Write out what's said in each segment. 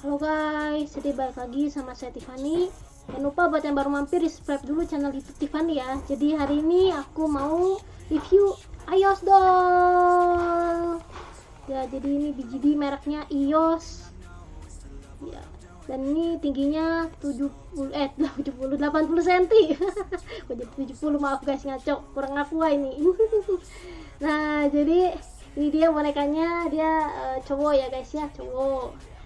Halo guys, jadi balik lagi sama saya Tiffany. Jangan lupa buat yang baru mampir di subscribe dulu channel YouTube Tiffany ya. Jadi hari ini aku mau review iOS doll. Ya, jadi ini BGD mereknya iOS. Ya, dan ini tingginya 80 cm. Kok jadi 70, maaf guys, ngaco, kurang aqua ini. Nah, jadi ini dia bonekanya, dia cowok ya guys ya, cowok.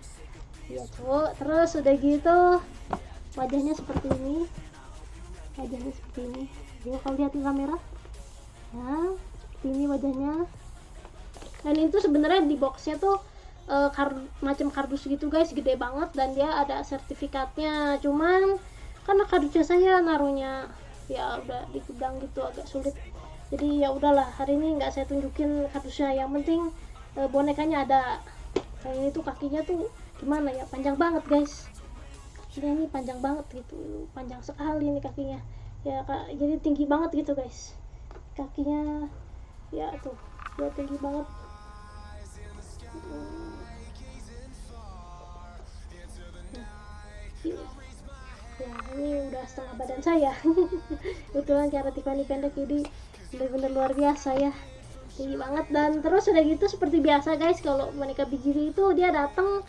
Ya cowok, terus udah gitu wajahnya seperti ini, jadi kalau lihat di kamera ya seperti ini wajahnya. Dan itu sebenarnya di boxnya tuh macam kardus gitu guys, gede banget, dan dia ada sertifikatnya. Cuman karena kardusnya saya naruhnya ya udah di gudang gitu, agak sulit, jadi ya udahlah, hari ini nggak saya tunjukin kardusnya. Yang penting bonekanya ada. Kayak ini tuh kakinya tuh gimana ya, panjang banget guys, kakinya ini panjang banget gitu, panjang sekali ini kakinya ya Kak. Jadi tinggi banget gitu guys kakinya ya, tuh dia tinggi banget. Ya ini udah setengah badan saya. Kebetulan cara Tiffany pendek, jadi bener-bener luar biasa ya, tinggi banget. Dan terus udah gitu seperti biasa guys, kalau boneka BGD itu dia datang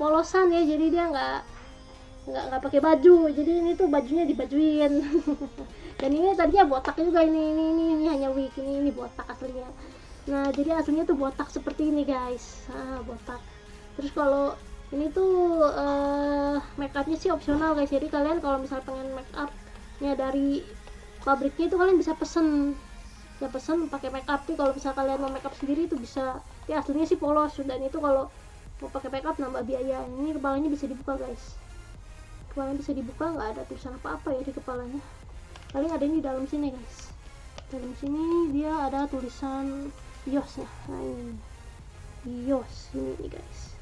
polosan ya, jadi dia nggak pakai baju, jadi ini tuh bajunya dibajuin. Dan ini tadinya botak juga, ini hanya wig, ini botak aslinya. Nah jadi aslinya tuh botak seperti ini guys, botak. Terus kalau ini tuh make upnya sih opsional guys, jadi kalian kalau misal pengen make upnya dari pabriknya itu kalian bisa pesen pakai make up. Tapi kalau misal kalian mau make up sendiri itu bisa, ya aslinya sih polos. Dan itu kalau mau pakai make up nambah biaya. Ini kepalanya bisa dibuka guys, kepalanya bisa dibuka, nggak ada tulisan apa-apa ya di kepalanya, paling ada ini di dalam sini guys. Dalam sini dia ada tulisan iOS ya. Nah ini iOS ini guys,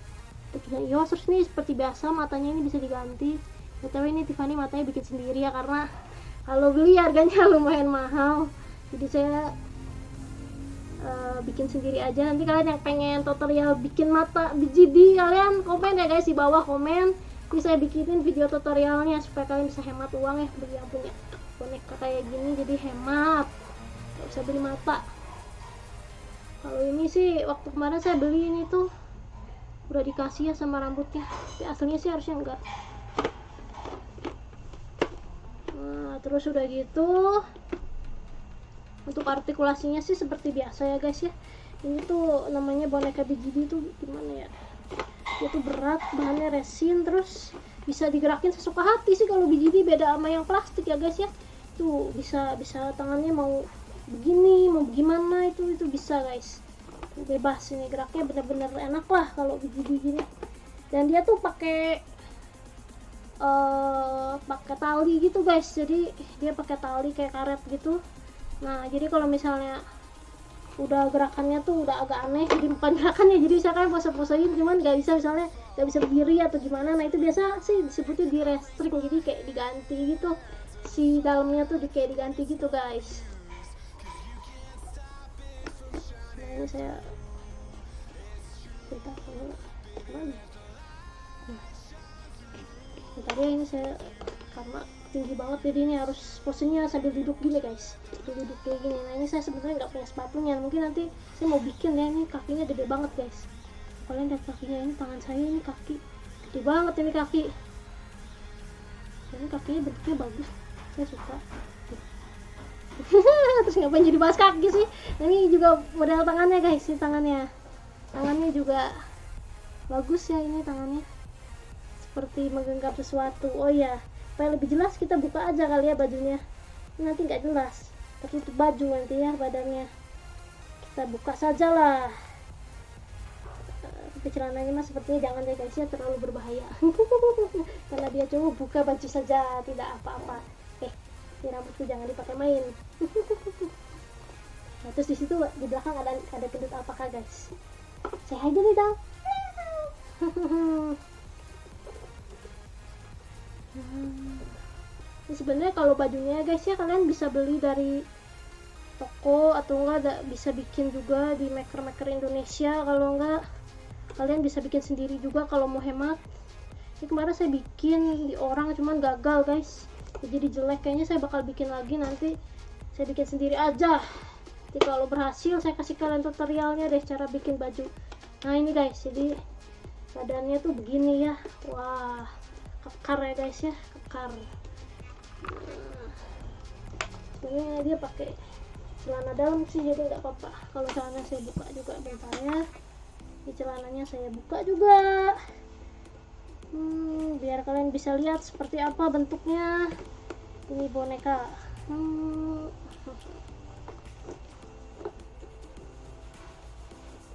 tulisan iOS. Terus ini seperti biasa matanya ini bisa diganti. Tapi ini Tiffany matanya bikin sendiri ya, karena kalau beli harganya lumayan mahal, jadi saya bikin sendiri aja. Nanti kalian yang pengen tutorial bikin mata BGD, kalian komen ya guys, di bawah komen. Ini saya bikinin video tutorialnya supaya kalian bisa hemat uang ya, bagi yang punya boneka kayak gini, jadi hemat, nggak usah beli mata. Kalau ini sih waktu kemarin saya beli ini tuh udah dikasih ya sama rambutnya, tapi aslinya sih harusnya enggak. Nah terus udah gitu untuk artikulasinya sih seperti biasa ya guys ya. Ini tuh namanya boneka BGD tuh gimana ya, dia tuh berat, bahannya resin, terus bisa digerakin sesuka hati sih. Kalau BGD beda sama yang plastik ya guys ya, tuh bisa tangannya mau begini mau gimana itu bisa guys, bebas. Ini geraknya bener-bener enak lah kalau BGD gini. Dan dia tuh pakai tali gitu guys, jadi dia pakai tali kayak karet gitu. Nah jadi kalau misalnya udah gerakannya tuh udah agak aneh, jadi bukan gerakannya, jadi saya kan pose-posein cuman nggak bisa, misalnya nggak bisa berdiri atau gimana. Nah itu biasa sih disebutnya di restring, jadi kayak diganti gitu, si dalamnya tuh kayak diganti gitu guys. Nah ini saya bentar dulu, tadi ini saya karena tinggi banget, jadi ini harus posenya sambil duduk gini guys, duduk kayak gini. Nah ini saya sebenarnya nggak punya sepatunya, mungkin nanti saya mau bikin ya. Ini kakinya gede banget guys, kalian lihat kakinya, ini tangan saya ini kaki gede banget, ini kaki. Ini kakinya bentuknya bagus, saya suka. Terus ngapain jadi bahas kaki sih. Nah, ini juga model tangannya guys, ini tangannya juga bagus ya, ini tangannya seperti menggenggam sesuatu. Oh ya, supaya lebih jelas kita buka aja kali ya bajunya, nanti nggak jelas tertutup baju nanti ya badannya, kita buka saja lah. Tapi celananya mah sepertinya jangan ya guys ya, terlalu berbahaya. Karena dia cowok, buka baju saja tidak apa-apa. Ini rambutku jangan dipakai main. Nah, terus di situ di belakang ada gendut alpaka guys, saya hai dulu dong. Ini sebenarnya kalau bajunya guys ya, kalian bisa beli dari toko atau enggak bisa bikin juga di maker Indonesia. Kalau enggak kalian bisa bikin sendiri juga kalau mau hemat. Ini kemarin saya bikin di orang cuman gagal guys, jadi jelek. Kayaknya saya bakal bikin lagi, nanti saya bikin sendiri aja. Jadi kalau berhasil saya kasih kalian tutorialnya deh cara bikin baju. Nah ini guys, jadi badannya tuh begini ya. Wah, kekar ya guys ya, kekar. Sebenarnya dia pakai celana dalam sih, jadi nggak apa-apa. Kalau celana saya buka juga bentar ya. Ini celananya saya buka juga. Biar kalian bisa lihat seperti apa bentuknya. Ini boneka.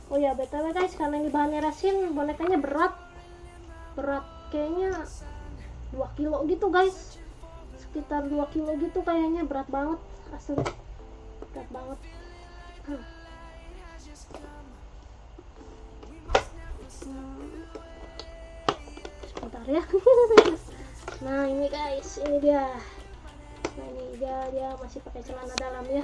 Oh ya, btw guys, karena ini bahannya resin, bonekanya berat kayaknya 2 kilo gitu guys, sekitar 2 kilo gitu kayaknya, berat banget asli, berat banget. Sebentar ya. Nah ini guys, ini dia. Nah ini dia masih pakai celana dalam ya,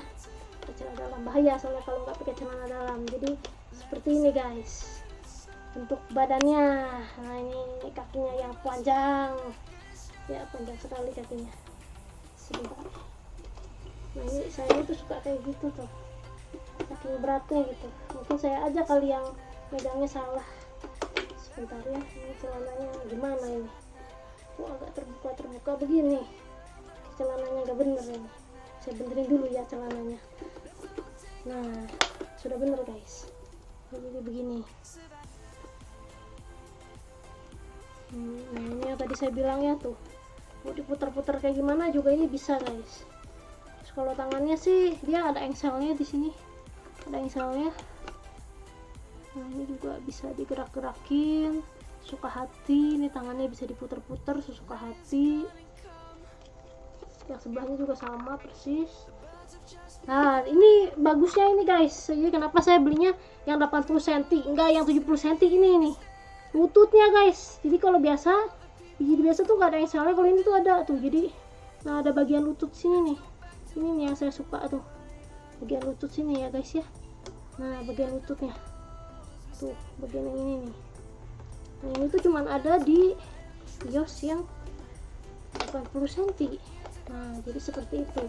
pakai celana dalam. Bahaya soalnya kalau nggak pakai celana dalam. Jadi seperti ini guys bentuk badannya. Nah ini kakinya yang panjang ya, panjang sekali kakinya. Sebentar. Nah ini saya tuh suka kayak gitu tuh, saking beratnya gitu. Mungkin saya aja kali yang megangnya salah. Sebentar ya, ini celananya gimana ini? Oh, agak terbuka begini. Celananya nggak bener ini. Saya benerin dulu ya celananya. Nah sudah bener guys. Jadi begini. Nah ini yang tadi saya bilang ya tuh, mau diputar-putar kayak gimana juga ini bisa guys. Terus kalau tangannya sih dia ada engselnya di sini, ada engselnya. Nah ini juga bisa digerak-gerakin suka hati. Ini tangannya bisa diputar-putar sesuka hati. Yang sebelahnya juga sama persis. Nah ini bagusnya ini guys, jadi kenapa saya belinya yang 80 cm, enggak yang 70 cm ini nih, lututnya guys. Jadi kalau biasa tuh gak ada yang salah, kalau ini tuh ada tuh. Jadi nah ada bagian lutut sini nih, ini nih yang saya suka tuh, bagian lutut sini ya guys ya. Nah bagian lututnya tuh, bagian yang ini nih. Nah ini tuh cuman ada di kios yang 80 cm. Nah jadi seperti itu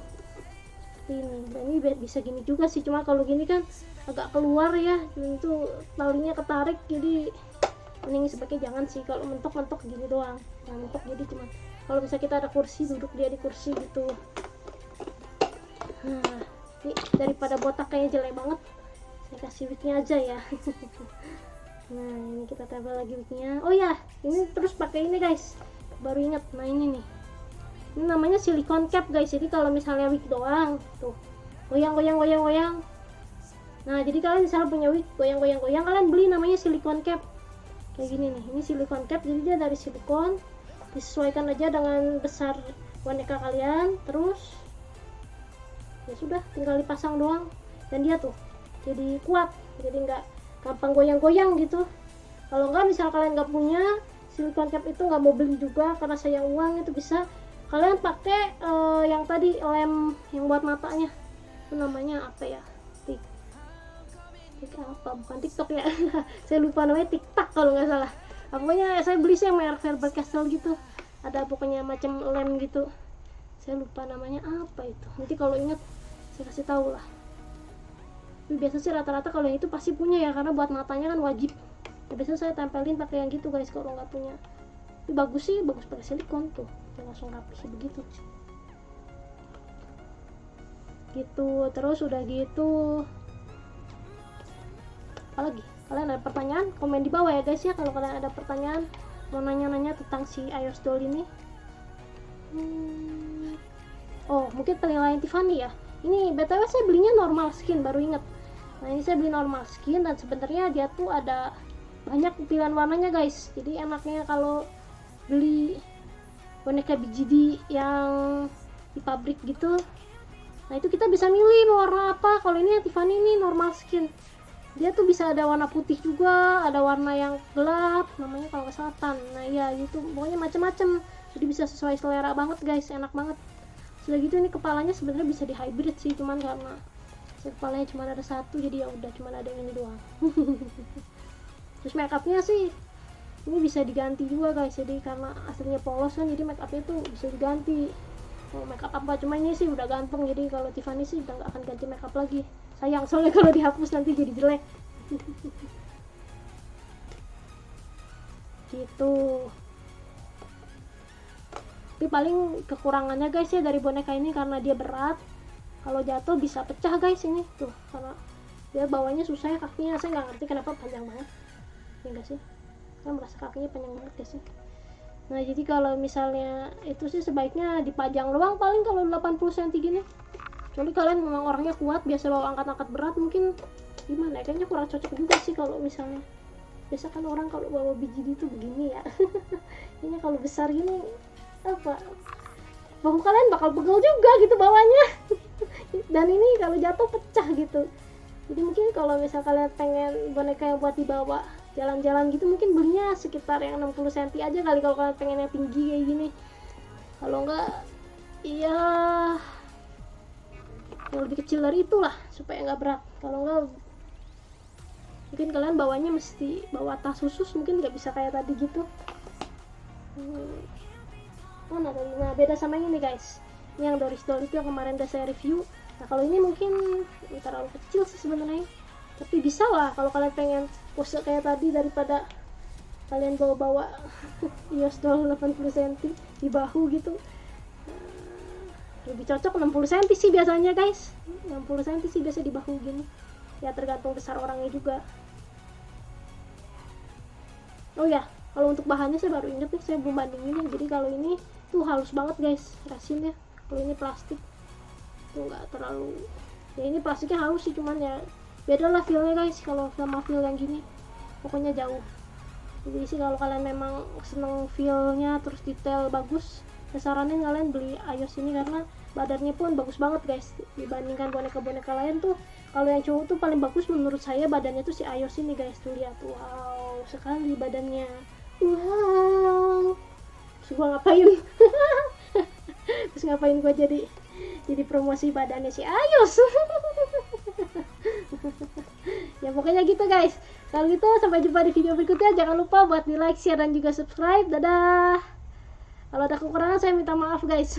ini. Dan ini bisa gini juga sih, cuma kalau gini kan agak keluar ya, dan itu talinya ketarik, jadi mending sebaiknya jangan sih kalau mentok-mentok gini doang. Nah mentok jadi cuma kalau bisa kita ada kursi, duduk dia di kursi gitu. Nah ini daripada botak kayaknya jelek banget, saya kasih wignya aja ya. Nah ini kita tempel lagi wignya. Oh ya ini terus pakai ini guys, baru ingat. Nah ini nih, ini namanya silikon cap guys. Jadi kalau misalnya wig doang tuh goyang. Nah jadi kalian misalnya punya wig goyang, kalian beli namanya silikon cap kayak gini nih. Ini silikon cap, jadi dia dari silikon, disesuaikan aja dengan besar boneka kalian. Terus ya sudah, tinggal dipasang doang, dan dia tuh jadi kuat, jadi nggak gampang goyang-goyang gitu. Kalau nggak, misal kalian nggak punya silikon cap itu, nggak mau beli juga karena sayang uang, itu bisa kalian pakai yang tadi lem yang buat matanya, itu namanya apa ya, tik apa, bukan TikTok ya. Saya lupa namanya, TikTok kalau nggak salah. Pokoknya saya beli sih yang merek Faber Castell gitu, ada pokoknya macam lem gitu, saya lupa namanya apa itu. Nanti kalau ingat saya kasih tahu lah. Tapi biasa sih rata-rata kalau yang itu pasti punya ya, karena buat matanya kan wajib ya. Biasanya saya tempelin pakai yang gitu guys kalau nggak punya. Tapi bagus sih, bagus pakai silikon tuh, langsung rapih begitu gitu. Terus udah gitu, apalagi kalian ada pertanyaan, komen di bawah ya guys ya. Kalau kalian ada pertanyaan, mau nanya-nanya tentang si iOS doll ini. Oh mungkin penilaian Tiffany ya. Ini btw saya belinya normal skin, baru inget. Nah ini saya beli normal skin, dan sebenarnya dia tuh ada banyak pilihan warnanya guys. Jadi enaknya kalau beli boneka BGD yang di pabrik gitu, nah itu kita bisa milih mau warna apa. Kalau ini Tiffany ini normal skin, dia tuh bisa ada warna putih juga, ada warna yang gelap, namanya kalau nggak salah tan. Nah ya itu pokoknya macem-macem, jadi bisa sesuai selera banget guys, enak banget. Sudah gitu ini kepalanya sebenarnya bisa di hybrid sih, cuman karena kepalanya cuma ada satu, jadi ya udah cuma ada yang ini doang. Terus makeupnya sih Ini bisa diganti juga guys, jadi karena aslinya polos kan, jadi make upnya tuh bisa diganti mau make up apa. Cuma ini sih udah ganteng, jadi kalau Tiffany sih udah gak akan ganti make up lagi, sayang soalnya kalau dihapus nanti jadi jelek. Gitu. Tapi paling kekurangannya guys ya dari boneka ini karena dia berat, kalau jatuh bisa pecah guys ini tuh, karena dia bawahnya susah ya kakinya. Saya nggak ngerti kenapa panjang banget ya enggak sih, kan merasa kakinya panjang banget guys ya. Nah jadi kalau misalnya itu sih sebaiknya dipajang doang paling kalau 80 cm gini. Kecuali kalian memang orangnya kuat, biasa bawa angkat-angkat berat, mungkin gimana ya, kayaknya kurang cocok juga sih kalau misalnya. Biasa kan orang kalau bawa biji itu begini ya. Ini kalau besar gini apa, bahu kalian bakal pegel juga gitu bawahnya. Dan ini kalau jatuh pecah gitu. Jadi mungkin kalau misal kalian pengen boneka yang buat dibawa jalan-jalan gitu, mungkin belinya sekitar yang 60 cm aja kali kalau kalian pengen yang tinggi kayak gini. Kalau enggak iya yang lebih kecil dari itulah supaya nggak berat. Kalau enggak mungkin kalian bawanya mesti bawa tas khusus, mungkin nggak bisa kayak tadi gitu. Nah beda sama ini guys, ini yang Doris Doll itu yang kemarin udah saya review. Nah kalau ini mungkin terlalu kecil sih sebenarnya, tapi bisa lah kalau kalian pengen pose kayak tadi daripada kalian bawa-bawa EOS Doll 80 cm di bahu gitu. Lebih cocok 60 cm sih biasanya guys, 60 cm sih biasa di bahu gini ya, tergantung besar orangnya juga. Oh ya, kalau untuk bahannya saya baru inget nih, saya belum bandingin ya. Jadi kalau ini tuh halus banget guys resinnya, kalau ini plastik tuh nggak terlalu ya, ini plastiknya halus sih, cuman ya beda lah feelnya guys kalau sama feel yang gini, pokoknya jauh. Jadi sih kalau kalian memang seneng feelnya terus detail bagus, saya saranin kalian beli EOS ini karena badannya pun bagus banget guys, dibandingkan boneka-boneka lain tuh. Kalau yang cowok tuh paling bagus menurut saya badannya tuh si EOS ini guys, tuh lihat, wow sekali badannya, wow. Terus gua ngapain? Terus ngapain gua jadi promosi badannya si EOS? Ya pokoknya gitu guys. Kalau gitu sampai jumpa di video berikutnya. Jangan lupa buat di like, share, dan juga subscribe. Dadah. Kalau ada kekurangan saya minta maaf guys.